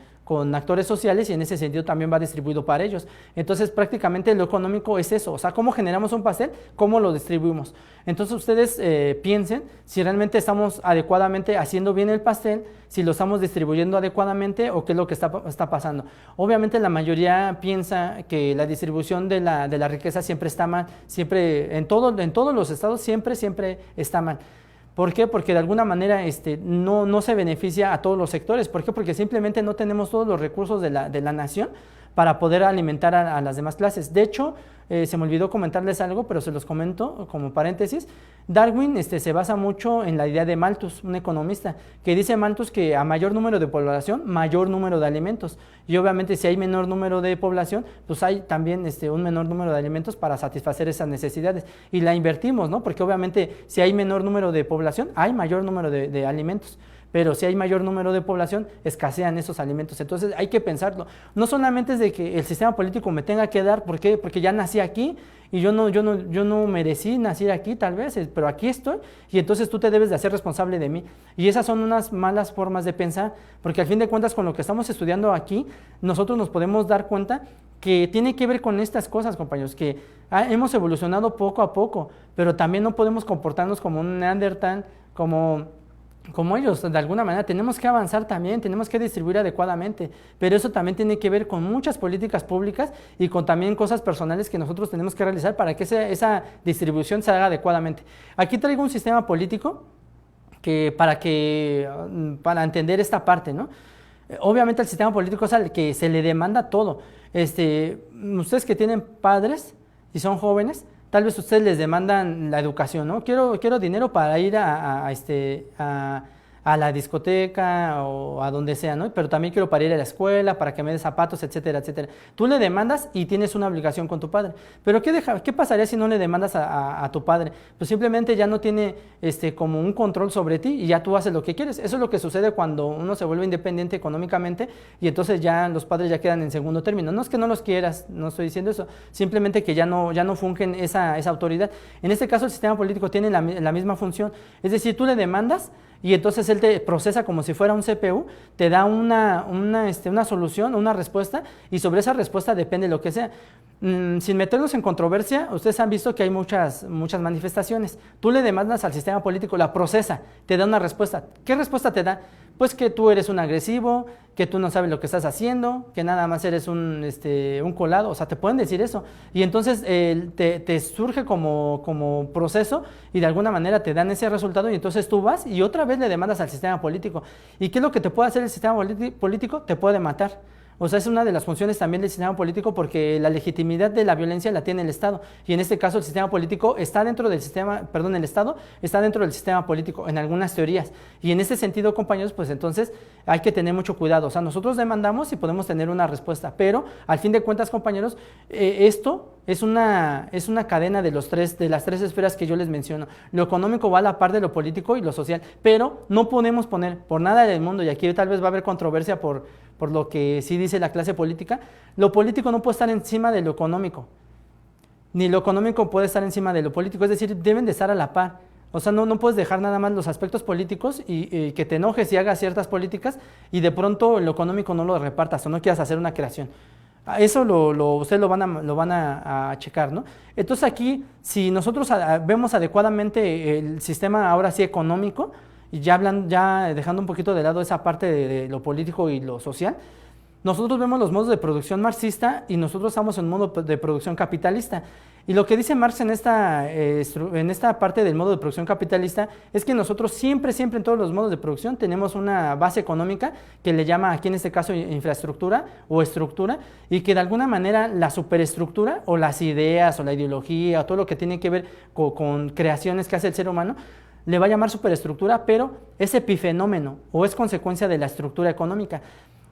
actores sociales y en ese sentido también va distribuido para ellos. Entonces prácticamente lo económico es eso. O sea, ¿cómo generamos un pastel? ¿Cómo lo distribuimos? Entonces ustedes piensen si realmente estamos adecuadamente haciendo bien el pastel, si lo estamos distribuyendo adecuadamente o qué es lo que está pasando. Obviamente la mayoría piensa que la distribución de la riqueza siempre está mal, siempre en todos los estados siempre está mal. ¿Por qué? Porque de alguna manera no se beneficia a todos los sectores. ¿Por qué? Porque simplemente no tenemos todos los recursos de la nación para poder alimentar a las demás clases. De hecho, se me olvidó comentarles algo, pero se los comento como paréntesis. Darwin se basa mucho en la idea de Malthus, un economista, que dice Malthus que a mayor número de población, mayor número de alimentos. Y obviamente si hay menor número de población, pues hay también un menor número de alimentos para satisfacer esas necesidades. Y la invertimos, ¿no? Porque obviamente si hay menor número de población, hay mayor número de alimentos. Pero si hay mayor número de población, escasean esos alimentos. Entonces hay que pensarlo. No solamente es de que el sistema político me tenga que dar, ¿por qué? Porque ya nací aquí y yo no merecí nacer aquí tal vez, pero aquí estoy y entonces tú te debes de hacer responsable de mí. Y esas son unas malas formas de pensar, porque al fin de cuentas con lo que estamos estudiando aquí, nosotros nos podemos dar cuenta que tiene que ver con estas cosas, compañeros, que hemos evolucionado poco a poco, pero también no podemos comportarnos como un neandertal, como ellos. De alguna manera tenemos que avanzar también, tenemos que distribuir adecuadamente, pero eso también tiene que ver con muchas políticas públicas y con también cosas personales que nosotros tenemos que realizar para que esa distribución se haga adecuadamente. Aquí traigo un sistema político para entender esta parte, ¿no? Obviamente el sistema político es al que se le demanda todo. Ustedes que tienen padres y son jóvenes, tal vez ustedes les demandan la educación, ¿no? Quiero dinero para ir a la discoteca o a donde sea, ¿no? Pero también quiero para ir a la escuela, para que me dé zapatos, etcétera, etcétera. Tú le demandas y tienes una obligación con tu padre. Pero ¿qué pasaría si no le demandas a tu padre? Pues simplemente ya no tiene como un control sobre ti y ya tú haces lo que quieres. Eso es lo que sucede cuando uno se vuelve independiente económicamente y entonces ya los padres ya quedan en segundo término. No es que no los quieras, no estoy diciendo eso, simplemente que ya no fungen esa autoridad. En este caso el sistema político tiene la misma función, es decir, tú le demandas y entonces él te procesa como si fuera un CPU, te da una solución, una respuesta, y sobre esa respuesta depende lo que sea. Sin meternos en controversia, ustedes han visto que hay muchas manifestaciones. Tú le demandas al sistema político, la procesa, te da una respuesta. ¿Qué respuesta te da? pues que tú eres un agresivo, que tú no sabes lo que estás haciendo, que nada más eres un colado, o sea, te pueden decir eso. Y entonces te surge como proceso y de alguna manera te dan ese resultado y entonces tú vas y otra vez le demandas al sistema político. ¿Y qué es lo que te puede hacer el sistema político? Te puede matar. O sea, es una de las funciones también del sistema político porque la legitimidad de la violencia la tiene el Estado. Y en este caso el sistema político está dentro del sistema, perdón, el Estado está dentro del sistema político en algunas teorías. Y en ese sentido, compañeros, pues entonces hay que tener mucho cuidado. O sea, nosotros demandamos y podemos tener una respuesta. Pero al fin de cuentas, compañeros, esto es una cadena de las tres esferas que yo les menciono. Lo económico va a la par de lo político y lo social. Pero no podemos poner por nada del mundo, y aquí tal vez va a haber controversia por lo que sí dice la clase política, lo político no puede estar encima de lo económico, ni lo económico puede estar encima de lo político, es decir, deben de estar a la par. O sea, no puedes dejar nada más los aspectos políticos y que te enojes y hagas ciertas políticas y de pronto lo económico no lo repartas o no quieras hacer una creación. Eso ustedes lo van a checar, ¿no? Entonces aquí, si nosotros vemos adecuadamente el sistema ahora sí económico, y ya dejando un poquito de lado esa parte de lo político y lo social, nosotros vemos los modos de producción marxista y nosotros estamos en un modo de producción capitalista. Y lo que dice Marx en esta parte del modo de producción capitalista es que nosotros siempre en todos los modos de producción tenemos una base económica que le llama aquí en este caso infraestructura o estructura, y que de alguna manera la superestructura o las ideas o la ideología o todo lo que tiene que ver con creaciones que hace el ser humano le va a llamar superestructura, pero es epifenómeno o es consecuencia de la estructura económica.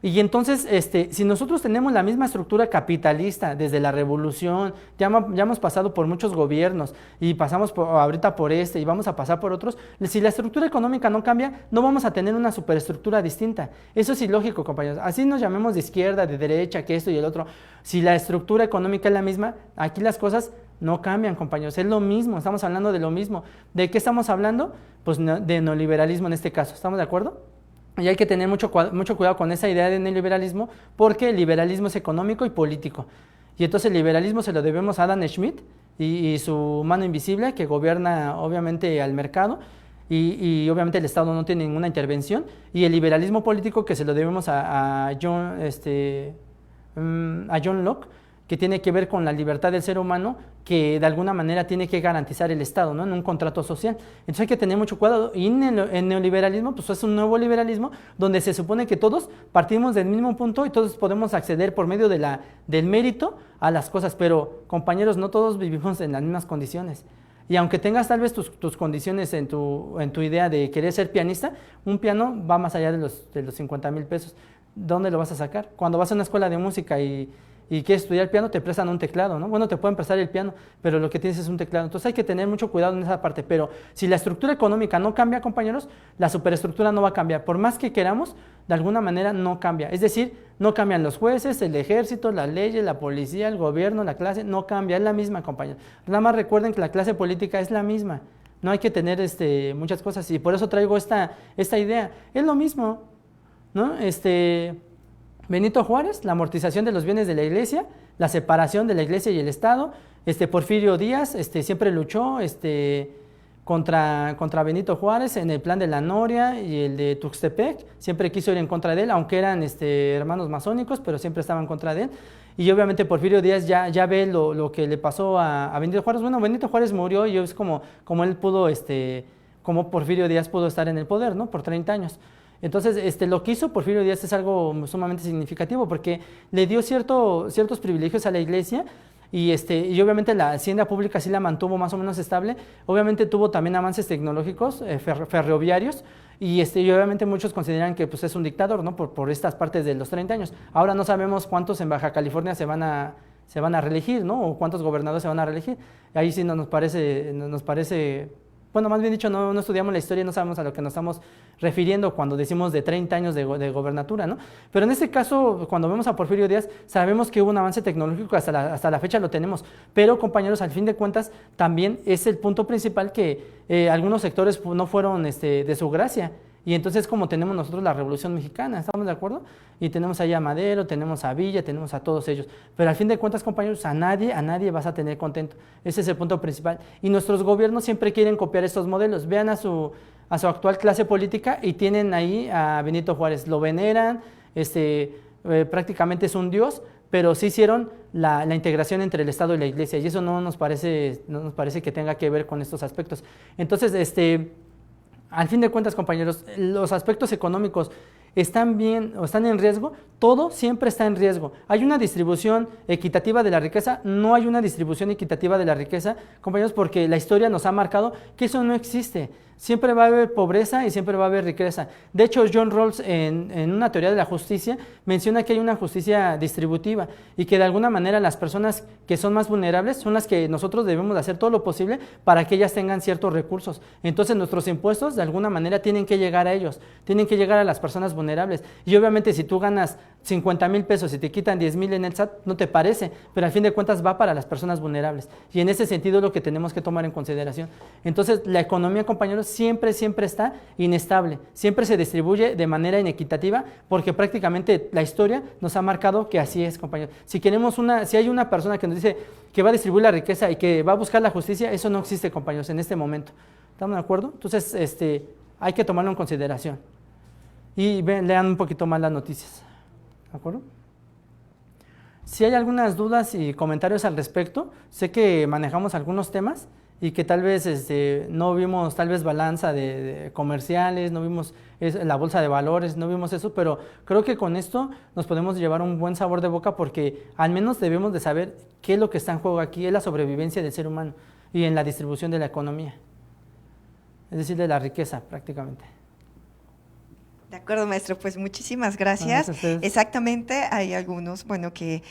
Y entonces, si nosotros tenemos la misma estructura capitalista desde la revolución, ya hemos pasado por muchos gobiernos y pasamos ahorita por y vamos a pasar por otros, si la estructura económica no cambia, no vamos a tener una superestructura distinta. Eso es ilógico, compañeros. Así nos llamemos de izquierda, de derecha, que esto y el otro. Si la estructura económica es la misma, aquí las cosas no cambian, compañeros, es lo mismo, estamos hablando de lo mismo. ¿De qué estamos hablando? Pues de neoliberalismo en este caso, ¿estamos de acuerdo? Y hay que tener mucho cuidado con esa idea de neoliberalismo, porque el liberalismo es económico y político. Y entonces el liberalismo se lo debemos a Adam Smith y su mano invisible que gobierna obviamente al mercado, y obviamente el Estado no tiene ninguna intervención, y el liberalismo político que se lo debemos a John Locke, que tiene que ver con la libertad del ser humano, que de alguna manera tiene que garantizar el Estado, ¿no? En un contrato social. Entonces hay que tener mucho cuidado. Y en el neoliberalismo, pues es un nuevo liberalismo donde se supone que todos partimos del mismo punto y todos podemos acceder por medio del mérito a las cosas. Pero, compañeros, no todos vivimos en las mismas condiciones. Y aunque tengas tal vez tus condiciones en tu idea de querer ser pianista, un piano va más allá de los 50,000 pesos. ¿Dónde lo vas a sacar? Cuando vas a una escuela de música y quieres estudiar piano, te prestan un teclado, ¿no? Bueno, te pueden prestar el piano, pero lo que tienes es un teclado. Entonces hay que tener mucho cuidado en esa parte. Pero si la estructura económica no cambia, compañeros, la superestructura no va a cambiar. Por más que queramos, de alguna manera no cambia. Es decir, no cambian los jueces, el ejército, las leyes, la policía, el gobierno, la clase, no cambia, es la misma, compañeros. Nada más recuerden que la clase política es la misma. No hay que tener muchas cosas, y por eso traigo esta idea. Es lo mismo, ¿no? Benito Juárez, la amortización de los bienes de la iglesia, la separación de la iglesia y el Estado. Porfirio Díaz siempre luchó contra Benito Juárez en el plan de la Noria y el de Tuxtepec, siempre quiso ir en contra de él, aunque eran hermanos masónicos, pero siempre estaban en contra de él. Y obviamente Porfirio Díaz ya ve lo que le pasó a Benito Juárez. Bueno, Benito Juárez murió y es como él pudo, como Porfirio Díaz pudo estar en el poder, ¿no? Por 30 años. Entonces, lo que hizo Porfirio Díaz es algo sumamente significativo porque le dio ciertos privilegios a la iglesia y obviamente la hacienda pública sí la mantuvo más o menos estable. Obviamente tuvo también avances tecnológicos, ferroviarios, y obviamente muchos consideran que pues, es un dictador, ¿no? Por estas partes de los 30 años. Ahora no sabemos cuántos en Baja California se van a reelegir, ¿no? O cuántos gobernadores se van a reelegir. Ahí sí nos parece... Bueno, más bien dicho, no estudiamos la historia, no sabemos a lo que nos estamos refiriendo cuando decimos de 30 años de gobernatura, ¿no? Pero en este caso, cuando vemos a Porfirio Díaz, sabemos que hubo un avance tecnológico, hasta la fecha lo tenemos, pero compañeros, al fin de cuentas, también es el punto principal que algunos sectores no fueron de su gracia. Y entonces como tenemos nosotros la Revolución Mexicana, ¿estamos de acuerdo? Y tenemos ahí a Madero, tenemos a Villa, tenemos a todos ellos. Pero al fin de cuentas, compañeros, a nadie vas a tener contento. Ese es el punto principal. Y nuestros gobiernos siempre quieren copiar estos modelos. Vean a a su actual clase política y tienen ahí a Benito Juárez, lo veneran, prácticamente es un dios, pero sí hicieron la integración entre el Estado y la Iglesia, y eso no nos parece que tenga que ver con estos aspectos. Entonces, al fin de cuentas, compañeros, los aspectos económicos están bien o están en riesgo, todo siempre está en riesgo. ¿Hay una distribución equitativa de la riqueza? No hay una distribución equitativa de la riqueza, compañeros, porque la historia nos ha marcado que eso no existe. Siempre va a haber pobreza y siempre va a haber riqueza. De hecho, John Rawls, en una teoría de la justicia, menciona que hay una justicia distributiva y que de alguna manera las personas que son más vulnerables son las que nosotros debemos de hacer todo lo posible para que ellas tengan ciertos recursos. Entonces, nuestros impuestos de alguna manera tienen que llegar a ellos, tienen que llegar a las personas vulnerables. Y obviamente, si tú ganas 50,000 pesos y te quitan 10,000 en el SAT, no te parece, pero al fin de cuentas va para las personas vulnerables. Y en ese sentido es lo que tenemos que tomar en consideración. Entonces, la economía, compañeros, siempre está inestable, siempre se distribuye de manera inequitativa, porque prácticamente la historia nos ha marcado que así es, compañeros. Si hay una persona que nos dice que va a distribuir la riqueza y que va a buscar la justicia, eso no existe, compañeros, en este momento. ¿Estamos de acuerdo? Entonces, hay que tomarlo en consideración. Y lean un poquito más las noticias. ¿De acuerdo? Si hay algunas dudas y comentarios al respecto, sé que manejamos algunos temas y que tal vez no vimos balanza de comerciales, no vimos la bolsa de valores, no vimos eso, pero creo que con esto nos podemos llevar un buen sabor de boca, porque al menos debemos de saber qué es lo que está en juego aquí, es la sobrevivencia del ser humano y en la distribución de la economía, es decir, de la riqueza prácticamente. De acuerdo, maestro, pues muchísimas gracias. Exactamente, hay algunos, bueno, que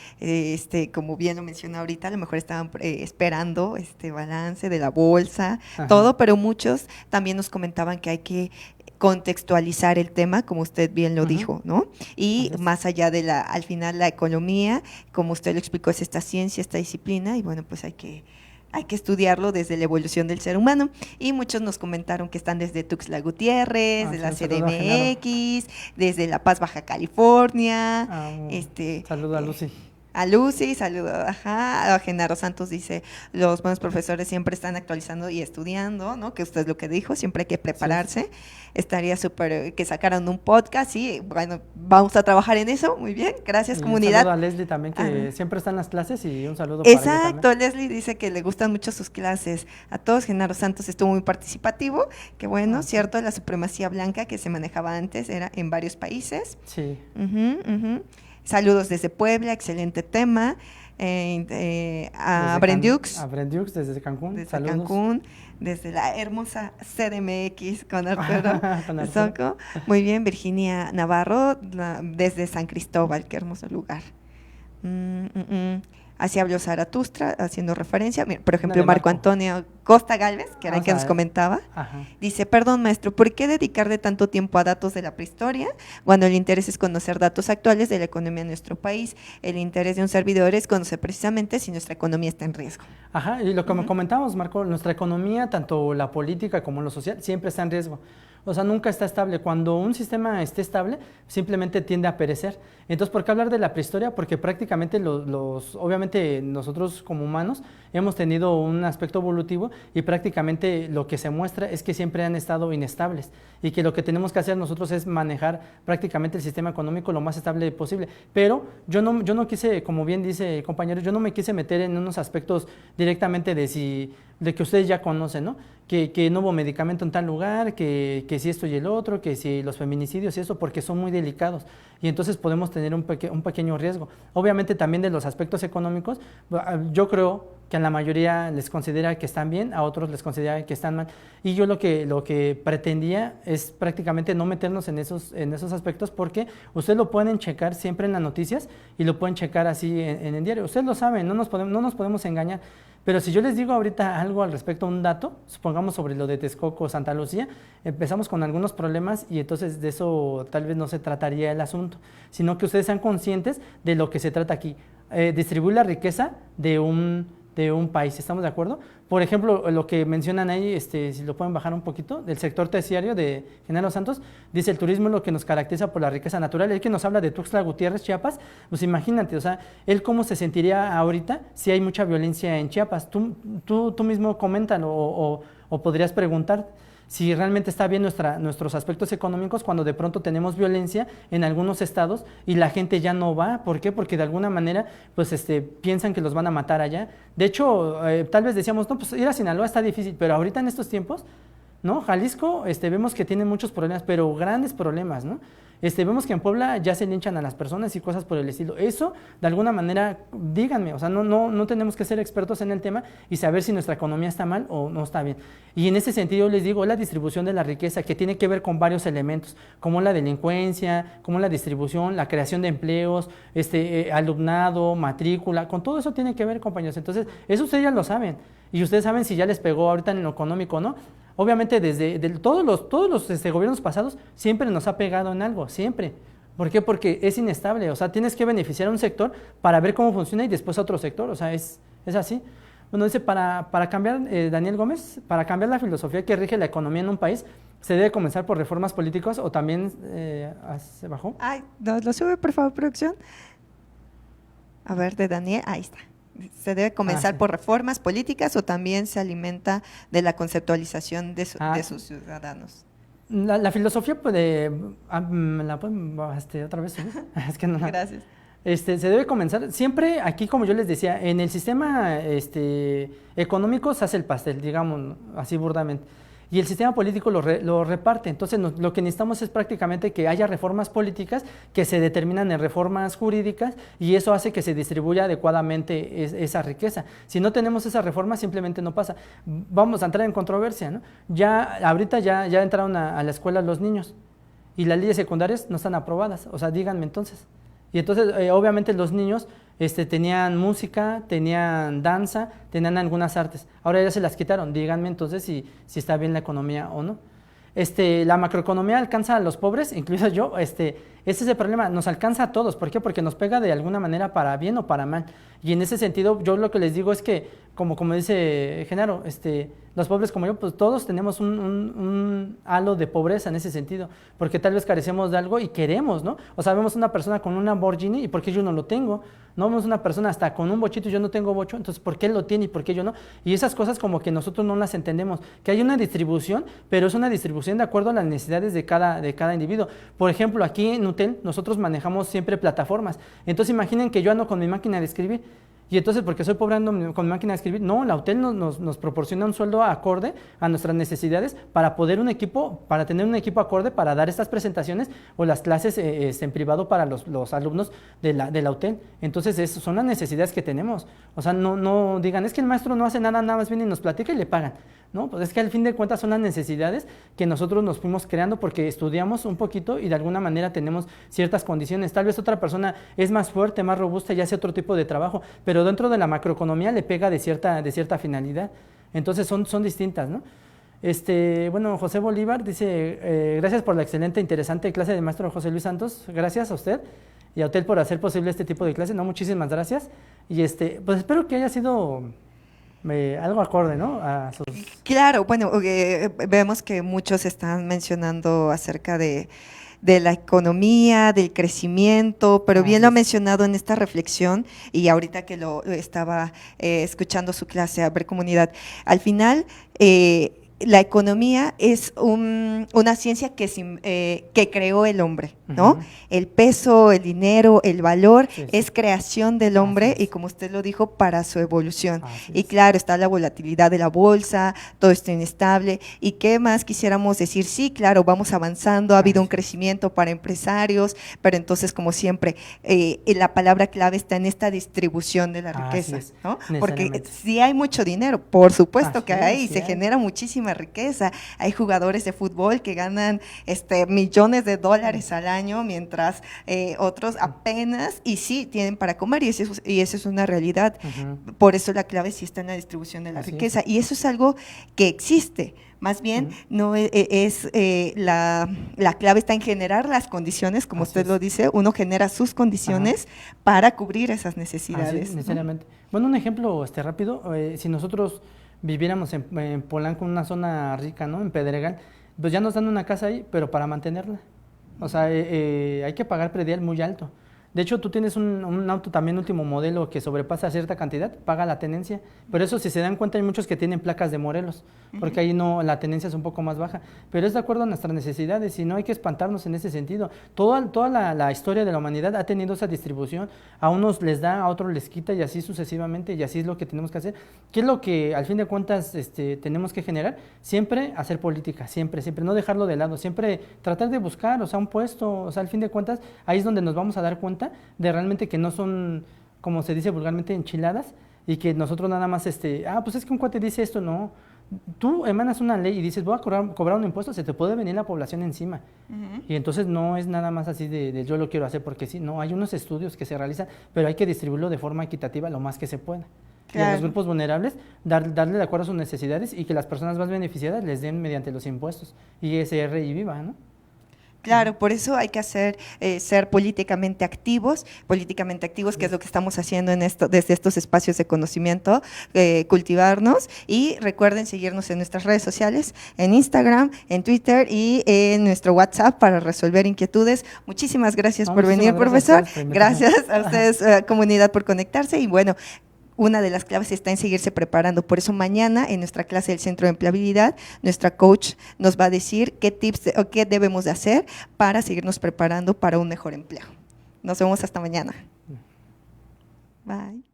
como bien lo mencionó ahorita, a lo mejor estaban esperando este balance de la bolsa, ajá, todo, pero muchos también nos comentaban que hay que contextualizar el tema, como usted bien lo, ajá, dijo, ¿no? Y más allá de al final la economía, como usted lo explicó, es esta ciencia, esta disciplina, y bueno, pues hay que estudiarlo desde la evolución del ser humano. Y muchos nos comentaron que están desde Tuxtla Gutiérrez, de la CDMX, desde La Paz, Baja California. Saludo a Lucy. A Lucy, saludo, ajá, a Genaro Santos dice, los buenos profesores siempre están actualizando y estudiando, ¿no? Que usted es lo que dijo, siempre hay que prepararse. Sí. Estaría súper que sacaran un podcast, sí, bueno, vamos a trabajar en eso, muy bien, gracias, comunidad. Un saludo a Leslie también, que siempre está en las clases, y un saludo para ella también. Exacto, Leslie dice que le gustan mucho sus clases. A todos, Genaro Santos estuvo muy participativo, que bueno, cierto, la supremacía blanca que se manejaba antes era en varios países. Sí. Saludos desde Puebla, excelente tema. A Brendux. A Brendux desde Cancún. Desde saludos. Cancún, desde la hermosa CDMX con Arturo Soco. Muy bien, Virginia Navarro, desde San Cristóbal, qué hermoso lugar. Así habló Zaratustra, haciendo referencia. Mira, por ejemplo, Marco Antonio Costa Galvez, que era el que nos comentaba, dice, perdón, maestro, ¿por qué dedicarle tanto tiempo a datos de la prehistoria cuando el interés es conocer datos actuales de la economía de nuestro país? El interés de un servidor es conocer precisamente si nuestra economía está en riesgo. Ajá, y lo que comentamos, Marco, nuestra economía, tanto la política como lo social, siempre está en riesgo. O sea, nunca está estable. Cuando un sistema esté estable, simplemente tiende a perecer. Entonces, ¿por qué hablar de la prehistoria? Porque prácticamente obviamente nosotros como humanos hemos tenido un aspecto evolutivo, y prácticamente lo que se muestra es que siempre han estado inestables, y que lo que tenemos que hacer nosotros es manejar prácticamente el sistema económico lo más estable posible. Pero yo no quise, como bien dice el compañero, yo no me quise meter en unos aspectos directamente de que ustedes ya conocen, ¿no? Que no hubo medicamento en tal lugar, que si esto y el otro, que si los feminicidios y eso, porque son muy delicados, y entonces podemos tener un pequeño riesgo. Obviamente también de los aspectos económicos, yo creo que a la mayoría les considera que están bien, a otros les considera que están mal, y yo lo que pretendía es prácticamente no meternos en esos aspectos, porque ustedes lo pueden checar siempre en las noticias y lo pueden checar así en el diario. Ustedes lo saben, no nos podemos engañar. Pero si yo les digo ahorita algo al respecto, un dato, supongamos sobre lo de Texcoco, Santa Lucía, empezamos con algunos problemas, y entonces de eso tal vez no se trataría el asunto, sino que ustedes sean conscientes de lo que se trata aquí, distribuir la riqueza de un país, ¿estamos de acuerdo? Por ejemplo, lo que mencionan ahí, si lo pueden bajar un poquito, del sector terciario de Genaro Santos, dice, el turismo es lo que nos caracteriza por la riqueza natural. Él que nos habla de Tuxtla Gutiérrez, Chiapas, pues imagínate, o sea, él cómo se sentiría ahorita si hay mucha violencia en Chiapas. Tú mismo coméntalo, o podrías preguntar si realmente está bien nuestros aspectos económicos cuando de pronto tenemos violencia en algunos estados y la gente ya no va. ¿Por qué? Porque de alguna manera pues piensan que los van a matar allá. De hecho, tal vez decíamos, no, pues ir a Sinaloa está difícil, pero ahorita en estos tiempos, ¿no? Jalisco, vemos que tiene muchos problemas, pero grandes problemas, ¿no? Vemos que en Puebla ya se linchan a las personas y cosas por el estilo. Eso, de alguna manera, díganme, o sea, no tenemos que ser expertos en el tema y saber si nuestra economía está mal o no está bien. Y en ese sentido les digo, la distribución de la riqueza, que tiene que ver con varios elementos, como la delincuencia, como la distribución, la creación de empleos, alumnado, matrícula, con todo eso tiene que ver, compañeros. Entonces, eso ustedes ya lo saben. Y ustedes saben si ya les pegó ahorita en lo económico, ¿no? Obviamente todos los gobiernos pasados siempre nos ha pegado en algo, siempre. ¿Por qué? Porque es inestable, o sea, tienes que beneficiar a un sector para ver cómo funciona y después a otro sector, o sea, es así. Bueno, dice, para cambiar, Daniel Gómez, para cambiar la filosofía que rige la economía en un país, ¿se debe comenzar por reformas políticas o también se bajó? Ay, ¿nos lo sube, por favor, producción? A ver, de Daniel, ahí está. ¿Se debe comenzar por reformas políticas o también se alimenta de la conceptualización de sus ciudadanos? La filosofía puede… ¿me la pueden otra vez subir? Es que no. Gracias. Se debe comenzar, siempre aquí, como yo les decía, en el sistema económico se hace el pastel, digamos así burdamente, y el sistema político lo reparte. Entonces lo que necesitamos es prácticamente que haya reformas políticas que se determinan en reformas jurídicas y eso hace que se distribuya adecuadamente esa riqueza. Si no tenemos esa reforma, simplemente no pasa. Vamos a entrar en controversia, ¿no? Ahorita ya entraron a la escuela los niños y las leyes secundarias no están aprobadas, o sea, díganme entonces. Y entonces, obviamente los niños tenían música, tenían danza, tenían algunas artes. Ahora ya se las quitaron. Díganme entonces si está bien la economía o no. La macroeconomía alcanza a los pobres, incluido yo. Ese es el problema, nos alcanza a todos. ¿Por qué? Porque nos pega de alguna manera para bien o para mal. Y en ese sentido, yo lo que les digo es que, como dice Genaro, los pobres como yo, pues todos tenemos un halo de pobreza en ese sentido, porque tal vez carecemos de algo y queremos, ¿no? O sea, vemos una persona con un Lamborghini y ¿por qué yo no lo tengo? No vemos una persona hasta con un bochito y yo no tengo bocho, entonces ¿por qué él lo tiene y por qué yo no? Y esas cosas como que nosotros no las entendemos, que hay una distribución, pero es una distribución de acuerdo a las necesidades de cada individuo. Por ejemplo, aquí en UTEL nosotros manejamos siempre plataformas, entonces imaginen que yo ando con mi máquina de escribir, y entonces, porque soy pobre ando con máquina de escribir, no, la UTEL nos proporciona un sueldo acorde a nuestras necesidades para tener un equipo acorde para dar estas presentaciones o las clases en privado para los alumnos de la UTEL. Entonces, esas son las necesidades que tenemos. O sea, no digan, es que el maestro no hace nada más viene y nos platica y le pagan. No, pues es que al fin de cuentas son las necesidades que nosotros nos fuimos creando porque estudiamos un poquito y de alguna manera tenemos ciertas condiciones. Tal vez otra persona es más fuerte, más robusta y hace otro tipo de trabajo, pero dentro de la macroeconomía le pega de cierta finalidad. Entonces son distintas, ¿no? Bueno, José Bolívar dice, gracias por la excelente, interesante clase de maestro José Luis Santos. Gracias a usted y a usted por hacer posible este tipo de clases. No, muchísimas gracias. Y pues espero que haya sido algo acorde, ¿no? Claro, bueno, vemos que muchos están mencionando acerca de la economía, del crecimiento, pero bien lo ha mencionado en esta reflexión y ahorita que lo estaba escuchando su clase, a ver comunidad, al final la economía es una ciencia que creó el hombre, ¿no? El peso, el dinero, el valor es creación del hombre y como usted lo dijo, para su evolución. Y claro, está la volatilidad de la bolsa, todo esto inestable. ¿Y qué más quisiéramos decir? Sí, claro, vamos avanzando, ha habido un crecimiento para empresarios, pero entonces, como siempre, la palabra clave está en esta distribución de la riqueza, ¿no? Porque si hay mucho dinero, por supuesto que hay, y se genera muchísima riqueza. Hay jugadores de fútbol que ganan millones de dólares al año, mientras otros apenas, y sí, tienen para comer, y eso es una realidad. Por eso la clave sí está en la distribución de la riqueza, y eso es algo que existe. Más bien, no es la clave está en generar las condiciones, como usted lo dice, uno genera sus condiciones para cubrir esas necesidades. Necesariamente. Bueno, un ejemplo rápido, si nosotros viviéramos en Polanco, en una zona rica, ¿no? En Pedregal, pues ya nos dan una casa ahí, pero para mantenerla. O sea, hay que pagar predial muy alto. De hecho, tú tienes un auto también último modelo que sobrepasa cierta cantidad, paga la tenencia. Pero eso, si se dan cuenta, hay muchos que tienen placas de Morelos, porque ahí no, la tenencia es un poco más baja. Pero es de acuerdo a nuestras necesidades y no hay que espantarnos en ese sentido. Toda la historia de la humanidad ha tenido esa distribución. A unos les da, a otros les quita y así sucesivamente, y así es lo que tenemos que hacer. ¿Qué es lo que al fin de cuentas tenemos que generar? Siempre hacer política, siempre, no dejarlo de lado, siempre tratar de buscar, o sea, un puesto, o sea, al fin de cuentas, ahí es donde nos vamos a dar cuenta de realmente que no son, como se dice vulgarmente, enchiladas, y que nosotros nada más, pues es que un cuate dice esto, no. Tú emanas una ley y dices, voy a cobrar un impuesto, se te puede venir la población encima. Y entonces no es nada más así de yo lo quiero hacer porque sí, no, hay unos estudios que se realizan, pero hay que distribuirlo de forma equitativa lo más que se pueda. Claro. Y a los grupos vulnerables, darle de acuerdo a sus necesidades y que las personas más beneficiadas les den mediante los impuestos, ISR y VIVA, ¿no? Claro, por eso hay que ser políticamente activos, que es lo que estamos haciendo desde estos espacios de conocimiento, cultivarnos, y recuerden seguirnos en nuestras redes sociales, en Instagram, en Twitter y en nuestro WhatsApp para resolver inquietudes. Muchísimas gracias por venir, profesor. Gracias a ustedes, comunidad, por conectarse, y bueno, una de las claves está en seguirse preparando. Por eso mañana en nuestra clase del Centro de Empleabilidad, nuestra coach nos va a decir qué tips o qué debemos de hacer para seguirnos preparando para un mejor empleo. Nos vemos hasta mañana. Bye.